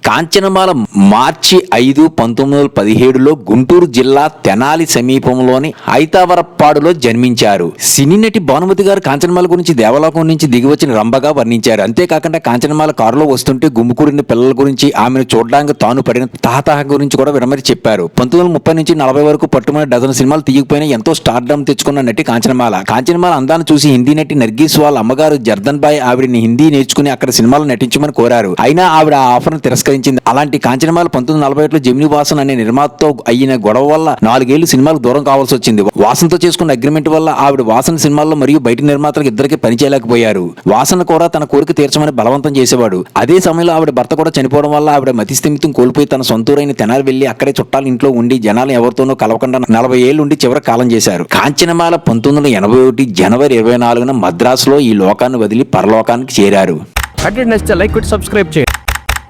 కాంచనమాల మార్చి 5, 1917లో గుంటూరు జిల్లా తెనాలి సమీపంలోని ఐతావరప్పాడులో జన్మించారు. సినీ నటి భానుమతి గారు కాంచనమాల గురించి దేవలోకం నుంచి దిగివచ్చిన రంభగా వర్ణించారు. అంతేకాకుండా కాంచనమాల కారులో వస్తుంటే గుమ్ముకూడిన పిల్లల గురించి, ఆమెను చూడడానికి తాను పడిన తాహతాహ గురించి కూడా విడమరి చెప్పారు. 1930 నుంచి 40 వరకు పట్టుమని డజన్ సినిమాలు తీయకపోయినా ఎంతో స్టార్డమ్ తెచ్చుకున్న నటి కాంచనమాల. కాంచనమాల అందాన్ని చూసి హిందీ నటి నర్గీస్ వాళ్ళ అమ్మగారు జర్దన్ బాయ్ ఆవిడని హిందీ నేర్చుకుని అక్కడ సినిమాలు నటించమని కోరారు. అయినా ఆవిడ ఆ ఆఫర్ను తిరస్కరించింది. అలాంటి కాంచనమాల 1941లో జెమిని వాసన్ అనే నిర్మాతతో అయిన గొడవ వల్ల 4 ఏళ్లు సినిమాలకు దూరం కావాల్సి వచ్చింది. వాసన్తో చేసుకున్న అగ్రిమెంట్ వల్ల ఆవిడ వాసన్ సినిమాల్లో మరియు బయట నిర్మాతలకు ఇద్దరికి పనిచేయలేకపోయారు. వాసన్ కూడా తన కోరిక తీర్చమని బలవంతం చేసేవాడు. అదే సమయంలో ఆవిడ భర్త కూడా చనిపోవడం వల్ల ఆవిడ మతిస్థిమితం కోల్పోయి తన సొంతూరైన తెనాలి వెళ్లి అక్కడే చుట్టాల ఇంట్లో ఉండి జనాలు ఎవరితోనూ కలవకుండా 40 ఏళ్లు ఉండి చివరి కాలం చేశారు. కాంచనమాల 1981 జనవరి 24న మద్రాసులో ఈ లోకాన్ని వదిలి పరలోకానికి చేరారు. లైక్, సబ్స్క్రైబ్ చేయండి.